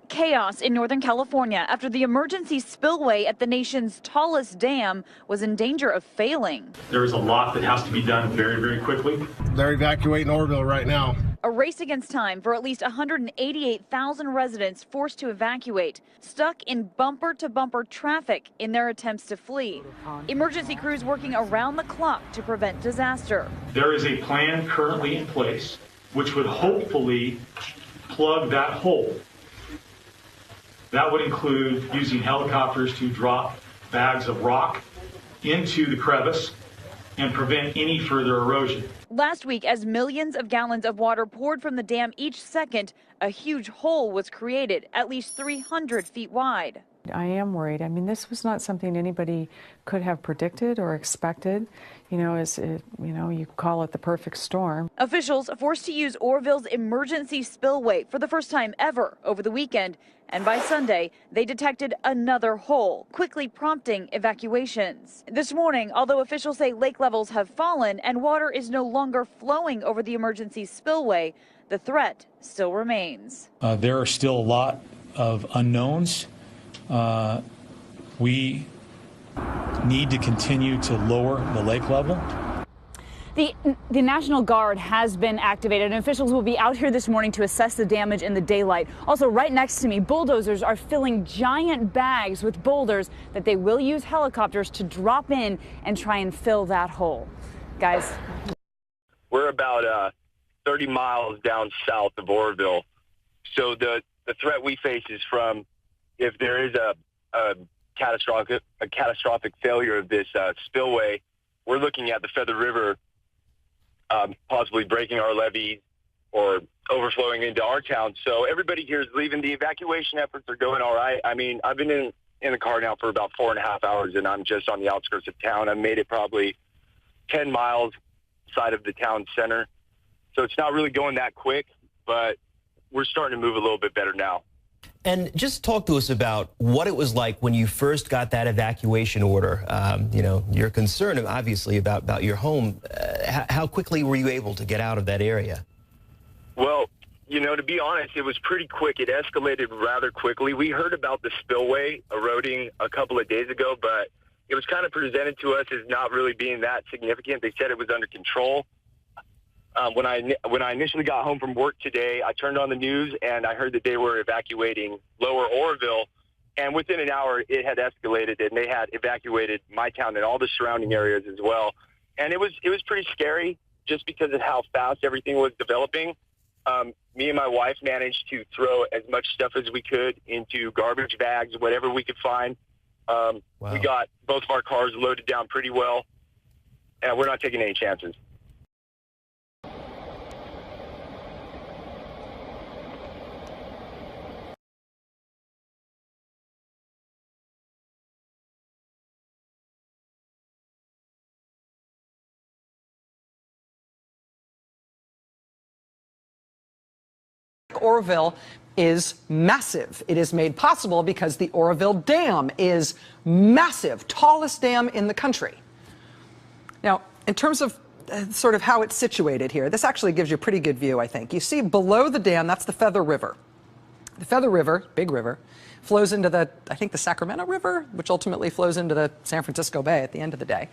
Chaos in Northern California after the emergency spillway at the nation's tallest dam was in danger of failing. There is a lot that has to be done very, very quickly. They're evacuating Oroville right now. A race against time for at least 188,000 residents forced to evacuate, stuck in bumper-to-bumper traffic in their attempts to flee. Emergency crews working around the clock to prevent disaster. There is a plan currently in place which would hopefully plug that hole. That would include using helicopters to drop bags of rock into the crevice and prevent any further erosion. Last week, as millions of gallons of water poured from the dam each second, a huge hole was created, at least 300 feet wide. I am worried. I mean, this was not something anybody could have predicted or expected. You call it the perfect storm. Officials forced to use Oroville's emergency spillway for the first time ever over the weekend. And by Sunday, they detected another hole, quickly prompting evacuations. This morning, although officials say lake levels have fallen and water is no longer flowing over the emergency spillway, the threat still remains. There are still a lot of unknowns. We need to continue to lower the lake level. The National Guard has been activated, and officials will be out here this morning to assess the damage in the daylight. Also, right next to me, bulldozers are filling giant bags with boulders that they will use helicopters to drop in and try and fill that hole. Guys. We're about 30 miles down south of Oroville. So the threat we face is from if there is a catastrophic failure of this spillway, we're looking at the Feather River possibly breaking our levees or overflowing into our town. So everybody here is leaving. The evacuation efforts are going all right. I mean, I've been in the car now for about 4.5 hours, and I'm just on the outskirts of town. I made it probably 10 miles side of the town center. So it's not really going that quick, but we're starting to move a little bit better now. And just talk to us about what it was like when you first got that evacuation order. You're concerned, obviously, about your home. How quickly were you able to get out of that area? Well, to be honest, it was pretty quick. It escalated rather quickly. We heard about the spillway eroding a couple of days ago, but it was kind of presented to us as not really being that significant. They said it was under control. When I initially got home from work today, I turned on the news and I heard that they were evacuating Lower Oroville, and within an hour it had escalated and they had evacuated my town and all the surrounding areas as well. And it was pretty scary just because of how fast everything was developing. Me and my wife managed to throw as much stuff as we could into garbage bags, whatever we could find. Wow. We got both of our cars loaded down pretty well, and we're not taking any chances. Oroville is massive. It is made possible because the Oroville Dam is massive, tallest dam in the country. Now, in terms of sort of how it's situated here, this actually gives you a pretty good view, I think. You see below the dam, that's the Feather River. The Feather River, big river, flows into the Sacramento River, which ultimately flows into the San Francisco Bay at the end of the day.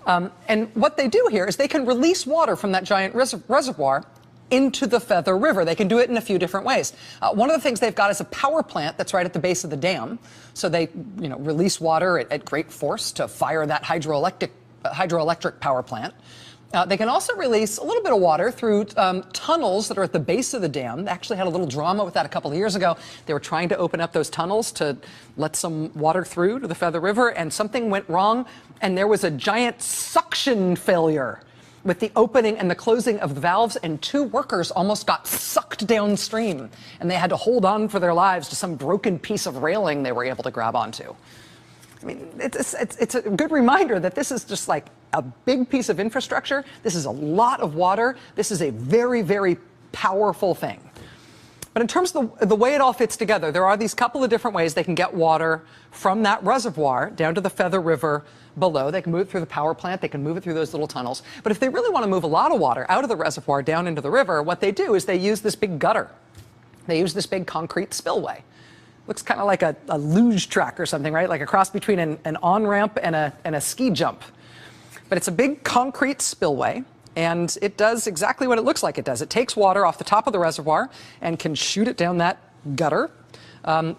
And what they do here is they can release water from that giant reservoir into the Feather River. They can do it in a few different ways. One of the things they've got is a power plant that's right at the base of the dam. So they, release water at great force to fire that hydroelectric power plant. They can also release a little bit of water through tunnels that are at the base of the dam. They actually had a little drama with that a couple of years ago. They were trying to open up those tunnels to let some water through to the Feather River, and something went wrong, and there was a giant suction failure with the opening and the closing of the valves, and 2 workers almost got sucked downstream, and they had to hold on for their lives to some broken piece of railing they were able to grab onto. I mean, it's a good reminder that this is just like a big piece of infrastructure. This is a lot of water. This is a very, very powerful thing. But in terms of the way it all fits together, there are these couple of different ways they can get water from that reservoir down to the Feather River below. They can move it through the power plant. They can move it through those little tunnels. But if they really want to move a lot of water out of the reservoir down into the river, what they do is they use this big gutter They use this big concrete spillway. Looks kind of like a luge track or something, right? Like a cross between an on-ramp and a ski jump. But it's a big concrete spillway, and it does exactly what it looks like it does. It takes water off the top of the reservoir and can shoot it down that gutter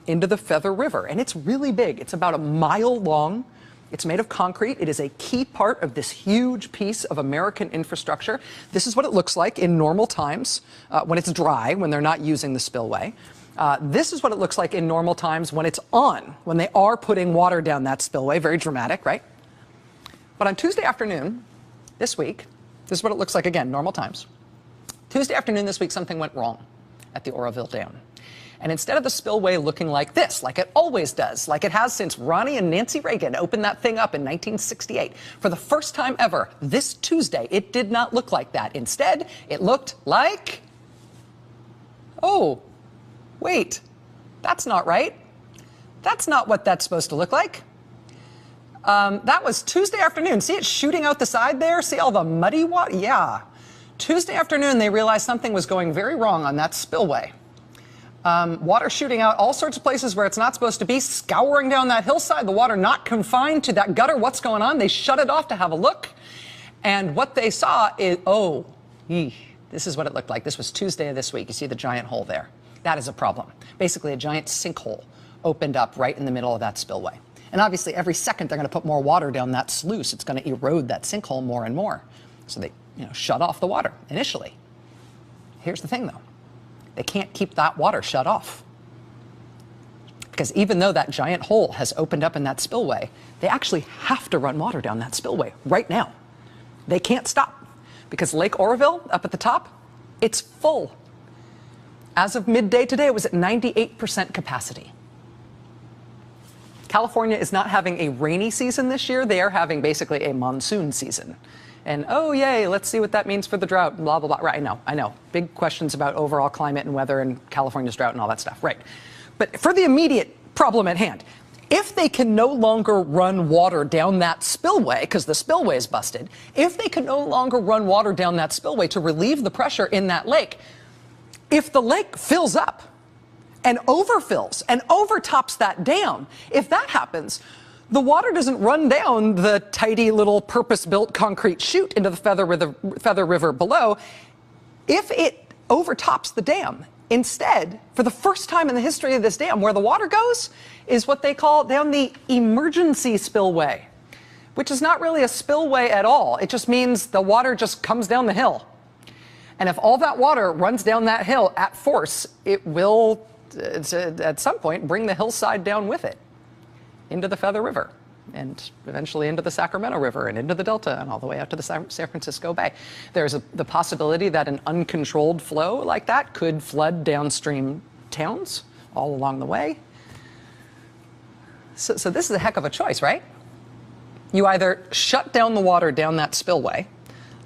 into the Feather River. And it's really big. It's about a mile long. It's made of concrete. It is a key part of this huge piece of American infrastructure. This is what it looks like in normal times when it's dry, when they're not using the spillway. This is what it looks like in normal times when it's on, when they are putting water down that spillway. Very dramatic, right? But on Tuesday afternoon this week, this is what it looks like again, normal times. Tuesday afternoon this week, something went wrong at the Oroville Dam. And instead of the spillway looking like this, like it always does, like it has since Ronnie and Nancy Reagan opened that thing up in 1968, for the first time ever, this Tuesday, it did not look like that. Instead, it looked like, oh, wait, that's not right. That's not what that's supposed to look like. That was Tuesday afternoon. See it shooting out the side there? See all the muddy water? Yeah. Tuesday afternoon, they realized something was going very wrong on that spillway. Water shooting out all sorts of places where it's not supposed to be, scouring down that hillside, the water not confined to that gutter. What's going on? They shut it off to have a look. And what they saw is, oh, this is what it looked like. This was Tuesday of this week. You see the giant hole there. That is a problem. Basically, a giant sinkhole opened up right in the middle of that spillway. And obviously, every second they're going to put more water down that sluice. It's going to erode that sinkhole more and more. So they, shut off the water initially. Here's the thing, though. They can't keep that water shut off. Because even though that giant hole has opened up in that spillway, they actually have to run water down that spillway right now. They can't stop. Because Lake Oroville, up at the top, it's full. As of midday today, it was at 98% capacity. California is not having a rainy season this year. They are having basically a monsoon season. And oh, yay, let's see what that means for the drought, blah, blah, blah. Right, I know. Big questions about overall climate and weather and California's drought and all that stuff. Right. But for the immediate problem at hand, if they can no longer run water down that spillway, because the spillway is busted, if they can no longer run water down that spillway to relieve the pressure in that lake, if the lake fills up, and overfills and overtops that dam, if that happens, the water doesn't run down the tidy little purpose-built concrete chute into the Feather River below. If it overtops the dam, instead, for the first time in the history of this dam, where the water goes is what they call down the emergency spillway, which is not really a spillway at all. It just means the water just comes down the hill. And if all that water runs down that hill at force, it will at some point bring the hillside down with it into the Feather River and eventually into the Sacramento River and into the Delta and all the way out to the San Francisco Bay. There's the possibility that an uncontrolled flow like that could flood downstream towns all along the way. So this is a heck of a choice, right? You either shut down the water down that spillway,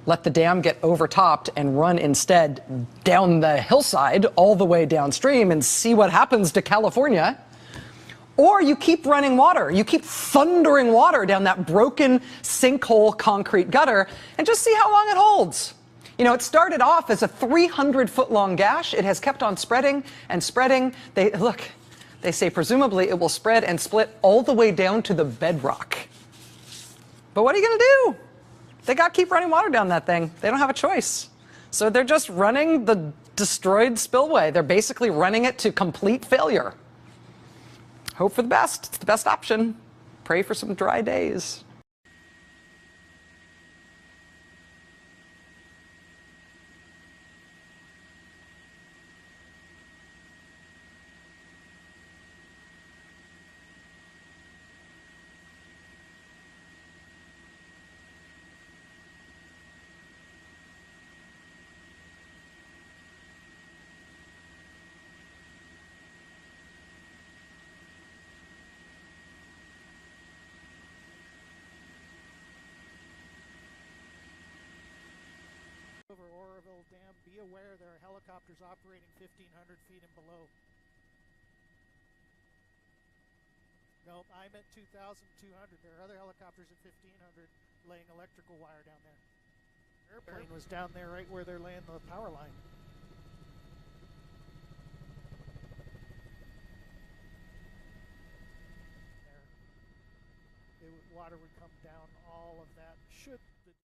let the dam get overtopped and run instead down the hillside all the way downstream and see what happens to California. Or you keep running water. You keep thundering water down that broken sinkhole concrete gutter and just see how long it holds. It started off as a 300-foot-long gash. It has kept on spreading and spreading. They say presumably it will spread and split all the way down to the bedrock. But what are you going to do? They got to keep running water down that thing. They don't have a choice. So they're just running the destroyed spillway. They're basically running it to complete failure. Hope for the best. It's the best option. Pray for some dry days. Over Oroville Dam, be aware there are helicopters operating 1,500 feet and below. No, I'm at 2,200. There are other helicopters at 1,500 laying electrical wire down there. Airplane was down there right where they're laying the power line. water would come down all of that should the